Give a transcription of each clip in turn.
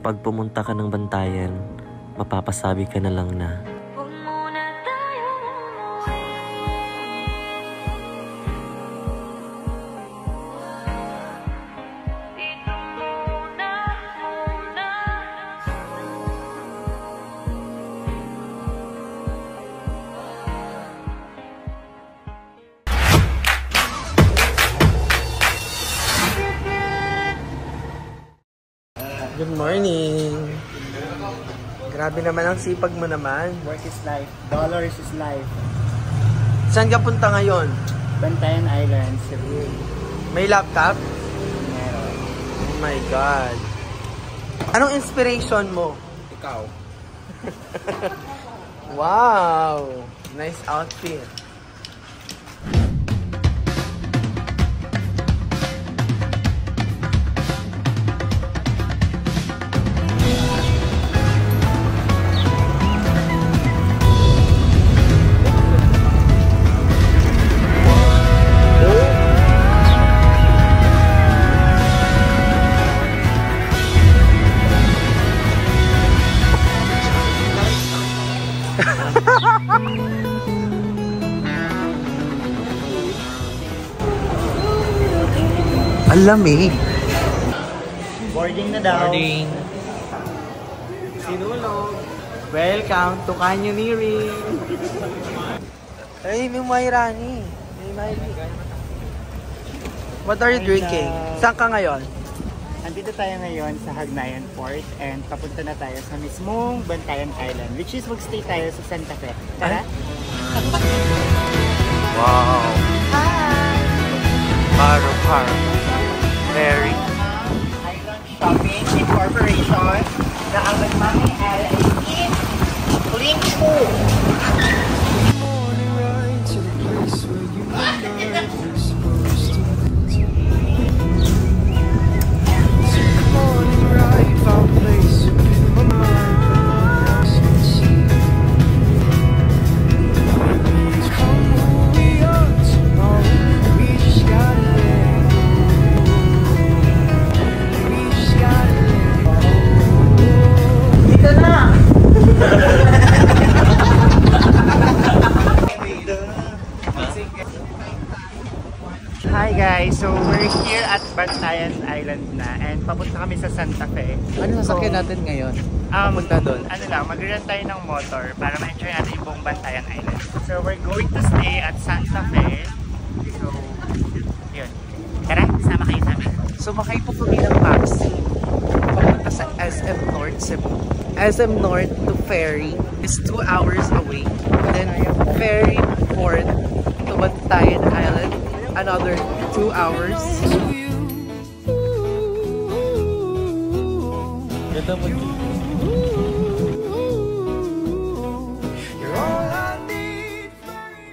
Pag pumunta ka ng Bantayan, mapapasabi ka na lang na Good morning! Grabe naman ang sipag mo naman. Work is life. Dollars is life. Saan ka punta ngayon? Bantayan Island, Cebu. May laptop? Meron. Oh my God. Anong inspiration mo? Ikaw. Wow! Nice outfit. Alamig. Boarding na daw. Boarding. Sinulog. Welcome to Canyoneering. Ay, may Mayrani. What are you drinking? Saan ka ngayon? Andito tayo ngayon sa Hagnayan Port and papunta na tayo sa mismong Bantayan Island, which is magstay tayo sa Santa Fe. Tara? Wow. Hi! Paro. Very. Island Shopping Incorporation na ang nagmamahal ay Link Food. Hi guys! So we're here at Bantayan Island na and papunta kami sa Santa Fe. Ano sasakyan natin ngayon? Papunta doon? Ano lang, mag-rent tayo ng motor para ma-enjoy natin yung buong Bantayan Island. So we're going to stay at Santa Fe. So, yun. Tara, sama kayo sa amin. Sumakay po kami ng taxi papunta sa SM North Cebu. SM North to ferry is 2 hours away. Then ferry port to Bantayan Island, another 2 hours. Ganda mo dito.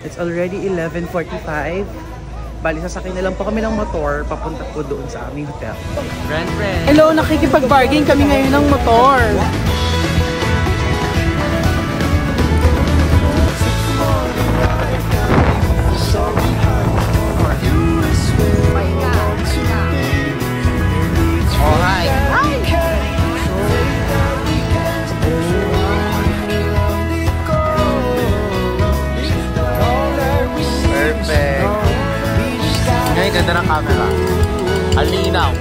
It's already 11:45. Bali, sasakay na lang po kami ng motor papunta po doon sa aming hotel. Friend. Hello, nakikipag-bargain kami ngayon ng motor. Ganda ng camera. Alinaw.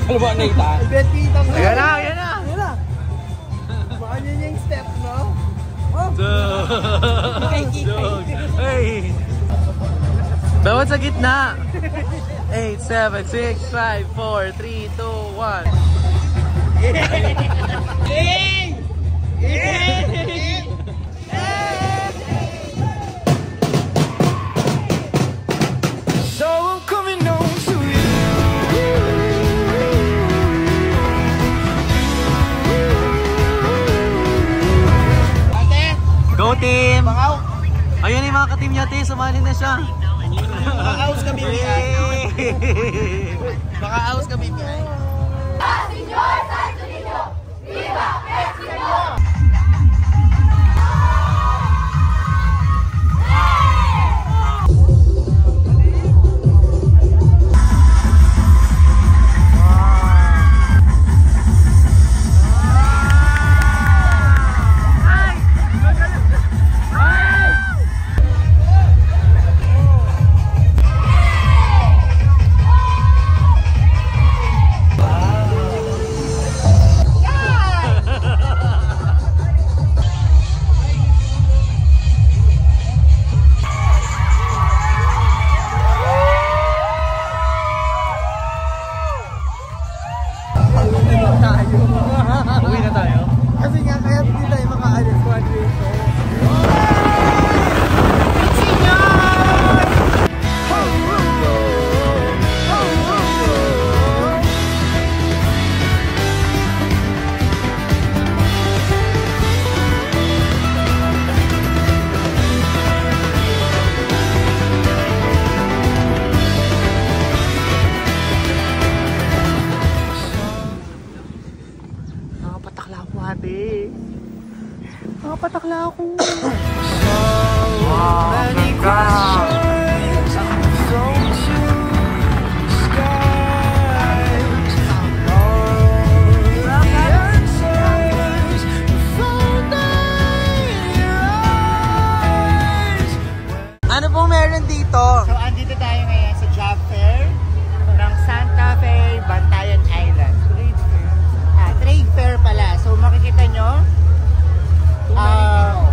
Ano ba na ita? Yan na. Baka yun yung step, no? Hey! Bawat sa gitna. 8, 7, 6, 5, 4, 3, 2, 1. So I'm coming home to you. Go team! Ayun yung mga ka-team niya, sumali na siya. Baka house kami behind. Baka house kami behind. Señor Santo Niño, viva el Señor! ako. Ano pong meron dito? So, andito tayo ngayon sa job fair ng Santa Fe, Bantayan Island. Trade fair? Trade fair pala. So, makikita nyo,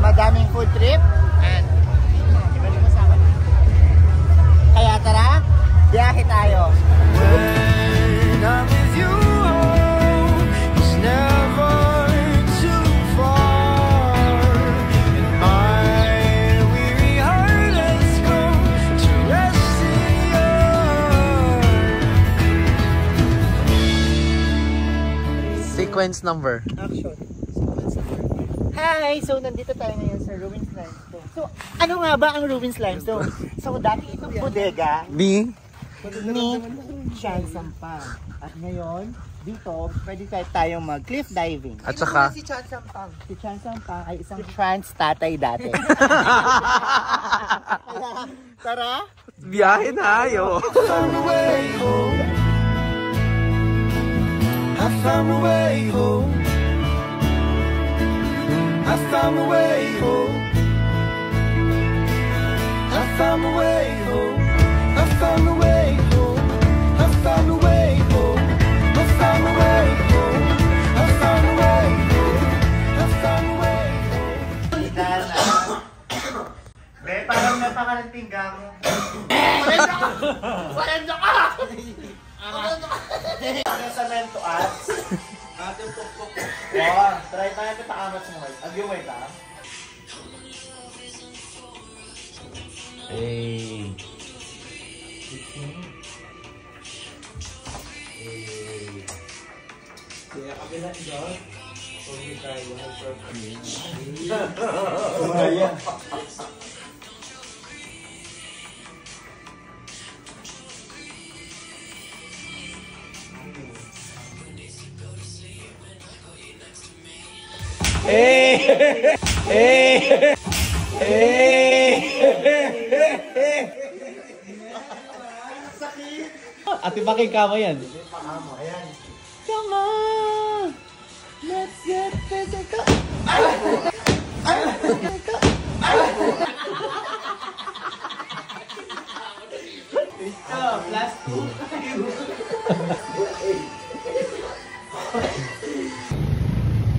madaming food trip. And, iba din kasama na. Kaya tara, biyahe tayo. When I'm with you, it's never too far. And my weary heart has come to rest in yours. Sequence number. Action. Hi! So, nandito tayo ngayon sa Ruins Limestone. So, ano nga ba ang Ruins Limestone? So, dati itong bodega B. ni Chan Sampang. At ngayon, dito, pwede tayong mag-cliff diving. At saka, Si Chan Sampang ay isang trans tatay dati. Kaya, tara! biyahe tayo. Found a way home. I found a way home. I found a way home. I found a way home. I found a way home. I found a way home. I found a way home. I found a way home. I found a way home. Be, parang napakalanting gamo. Walendo ka! Ano sa mento arts? Ating pukpuk. Wow, try tayo ito paamat mo. Agyo mo ito. Hey. Kaya kabila dyan. Huwag tayo. Ate Baking kamo yan. Come on! Let's get physical!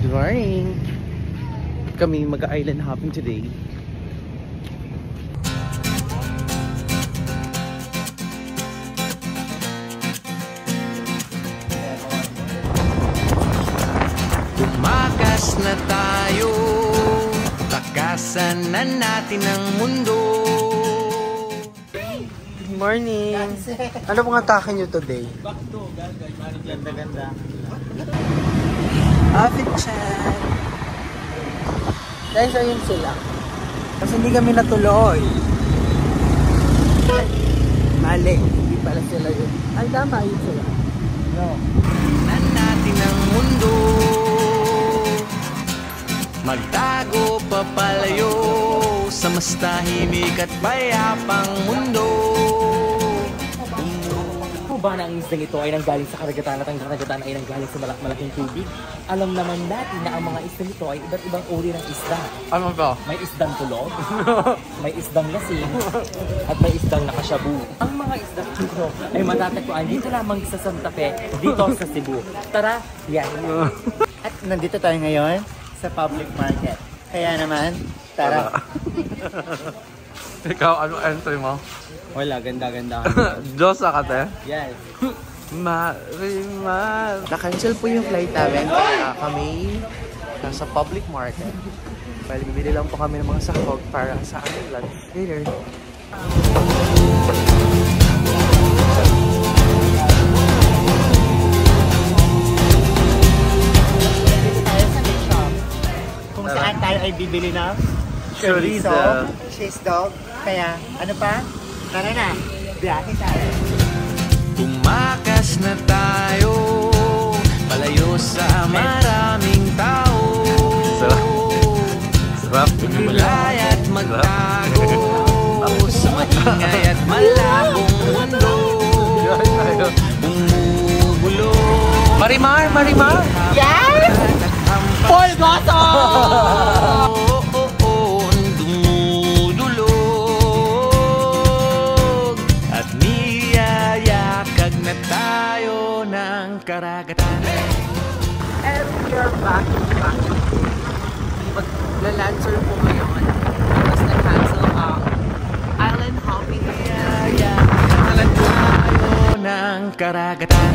Good morning. Kami mag-island hopping today. Tumakas na tayo, takasan na natin ang mundo. Good morning. Ano pong atake nyo today? Ganda-ganda. Outfit check. Guys, ayun sila. Kasi hindi kami natuloy. Mali. Hindi pala sila yun. Ay, tama. Ayun sila. No. Na natin ang mundo, magtago papalayo sa mas tahimik at payapang mundo. Kung ba na ang isdang ito ay nanggaling sa karagatan at ang karagatan ay nanggaling sa malaking tubig, alam naman natin na ang mga isdang ito ay iba't ibang uri ng isda. Ano ba? May isdang tulog, may isdang lasing, at may isdang nakasyabu. Ang mga isdang ito ay matatagpuan dito lamang sa Santa Fe, dito sa Cebu. Tara, yan. At nandito tayo ngayon sa public market. Kaya naman, tara. Ikaw, ano entry mo? Wala, ganda-ganda. Diyos ka, te? Yes. Marimar. Na-cancel po yung flight namin kaya kami nasa public market. Well, bibili lang po kami ng mga sahog para sa aming lunch later. Dito tayo sa meat shop. Kung saan tayo ay bibili ng chorizo, cheese dog. Kaya, ano pa? Tara na, biyahe tayo. Tumakas na tayo, palayo sa maraming tao. Sarap. nagtatago sa maingay at malabong mundo. Bumubulo. Marimar! Marimar! Yes! Paul Goso! Dumudulog at niyayakag na tayo ng karagatan. And we are back. Magla-lancer po ngayon. Tapos na-cancel ang island hopping. Niyayakag na tayo ng karagatan.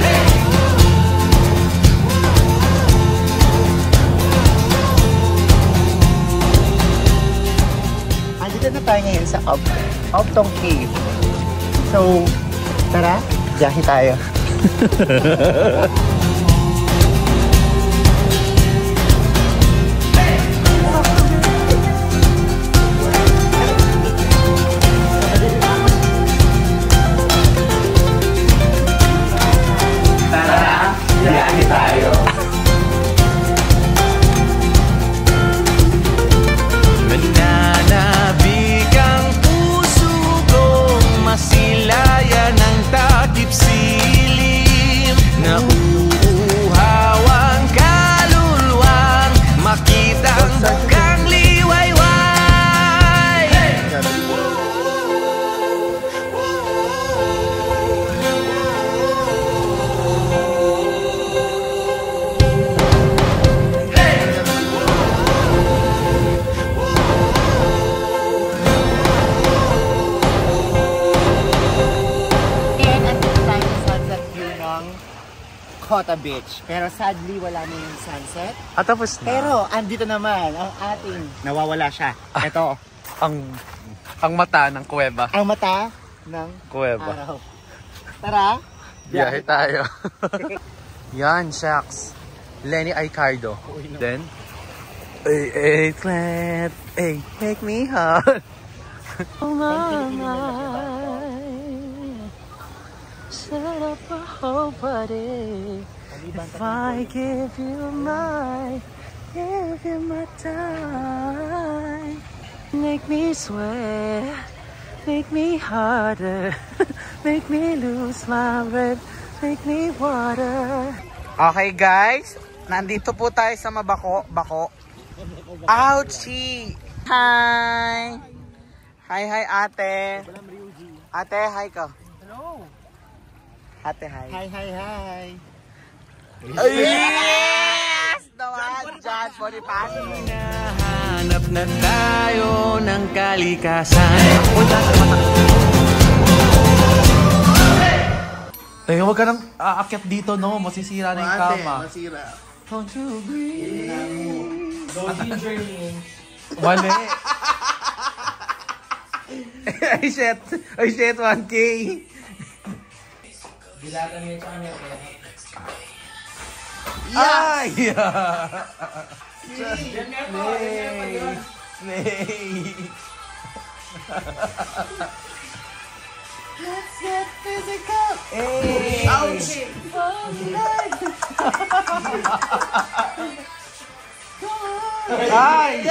Andito na tayo ngayon sa Uptong Cave. So, tara, biyahe tayo. Nananabik ang puso kong masilayan ng takip silim. Nauuhaw ang kaluluwang makita ang bukang liwayway. And andito tayo sa sunset view ng Cota Beach. Pero sadly, wala na yung sunset. At tapos Pero andito naman ang ating nawawala siya. Ito, ang mata ng kuweba. ang mata ng Kuweba. araw. Tara, Biyahe tayo. Yan, shucks. Lenny Aicardo. Then, ay, make me hot. Oh set up a whole party. If I give you my time, make me sweat, make me harder, make me lose my breath, make me water. Okay guys, nandito po tayo sa Mabako. Ouchie! Hi! Hi ate. Ate, hi ka. Hello. Ate, hi. Hi. Yes! Naman, John Bonifacio. Hinahanap na tayo ng kalikasan. Eh, huwag ka nang aakyat dito, no? Masisira na yung kama. Masira. Don't you agree? Go ginger me. Mali. Ay, shit. 1K. Bilatan niya siya niya. Ay! Snake. Let's get physical. Hey! Ouch! Ay!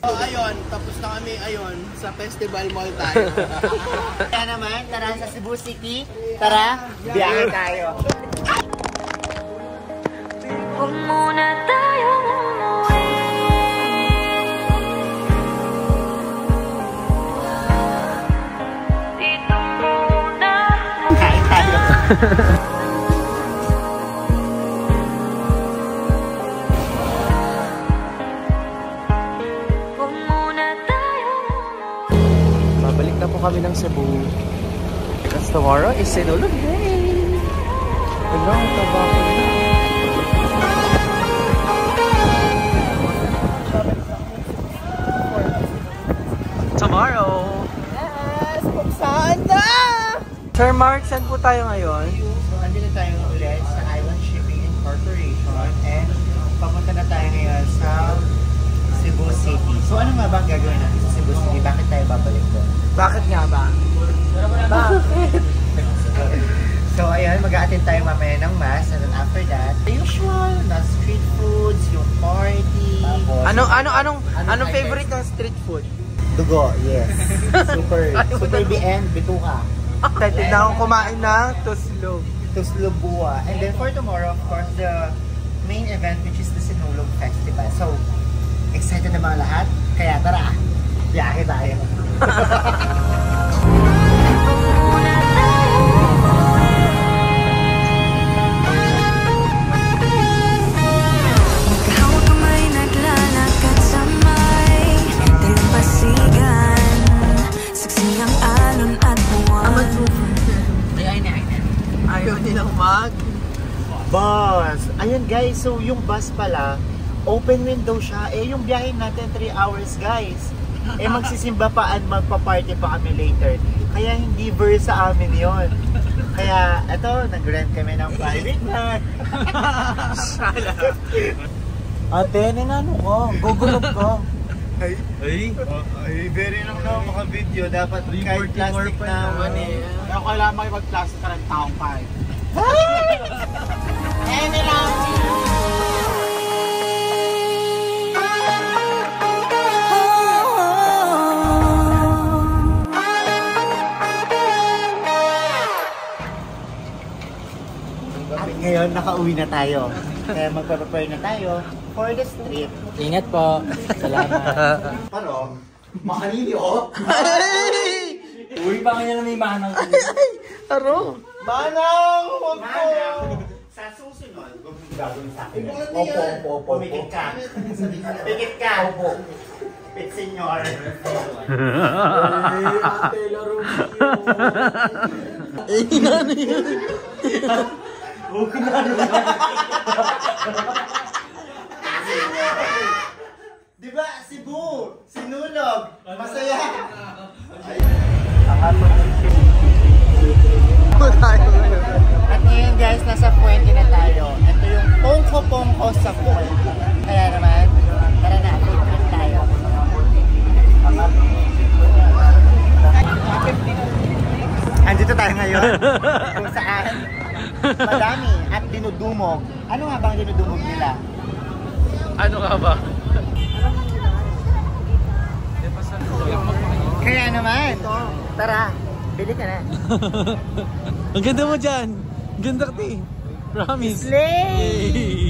Oh, ayun, tapos na kami ayun sa Festival Mall tayo. Kaya naman, tara sa Cebu City. Tara, biyahe tayo. Huwag muna tayong umuwi. Dito muna. Kain tayo. Huwag muna tayong umuwi. Babalik na po kami ng Cebu. Because tomorrow is Sinulog Day. Hello, tabako na. Tomorrow. Yes! Kung saan na? Sir Mark, saan po tayo ngayon? So, andito tayo ulit sa Island Shipping Incorporation and papunta na tayo ngayon sa Cebu City. So, ano nga ba ang gagawin natin sa Cebu City? Bakit tayo babalik doon? Bakit nga ba? Bakit? So, So, ayan, mag-a-attend tayo mamaya ng mass. And then after that, the usual na street foods, yung party. Anong favorite ng street food? Dugo, yes. Super BN, bituka. Excited na akong kumain na Tuslo. Tuslo Buwa. And then for tomorrow, of course, the main event which is the Sinulog Festival. So, excited na mga lahat? Kaya tara, biyahe tayo. Magkahawak kamay, naglalakad sa may dalampasigan. Saksi ang alon at buwan. Ayaw nilang mag. Bus! Ayan guys, so yung bus pala, open window siya. Eh yung biyahe natin 3 hours guys. Eh magsisimba pa at magpa-party pa kami later. Kaya hindi verse sa amin yon. Kaya eto, nag-rent kami ng private na. Ate, ano ka? Gugulog ka. Ay, very lang na maka-video. Dapat kahit plastic na. Kaya kailangan makipag-plastic ka ng taong pa. At ngayon, nakauwi na tayo. Kaya magpa-prepare na tayo for the trip. Ingat po. Salamat. Pero, makanili oh! Uy, baka nyo na may manang ko. Aro. Manang! Huwag ko! Sa susunod, huwag mong gagawin sa akin. Opo. Pumikit ka. Pumikit ka. Opo. Pit senyor. Ate, laro niyo. Huwag na Diba, Cebu, Sinulog, masaya. At ngayon guys, nasa Puente na tayo. Ito yung pongko-pongko sa Puente. Kaya naman, tara na, road trip tayo. Andito tayo ngayon kung saan madami at dinudumog. Ano nga bang dinudumog nila? Ano nga ba? Kaya naman, tara, bili ka na. Ang ganda mo dyan. Ganda ka, ti. Promise. Slay!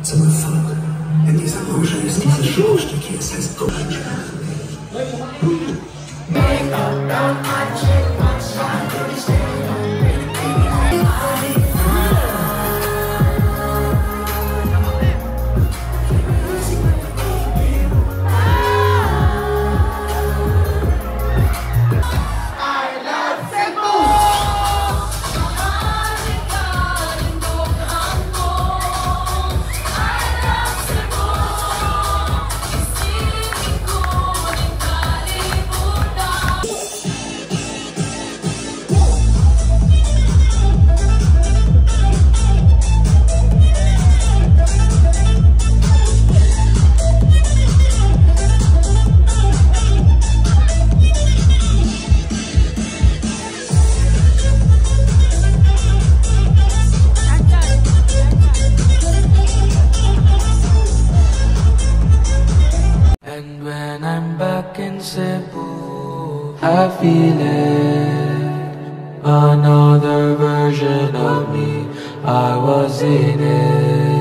Zum Erfolg. In dieser Branche ist dieses Schmuckstück hier, es heißt Gold. And when I'm back in Cebu, I feel it. Another version of me, I was in it.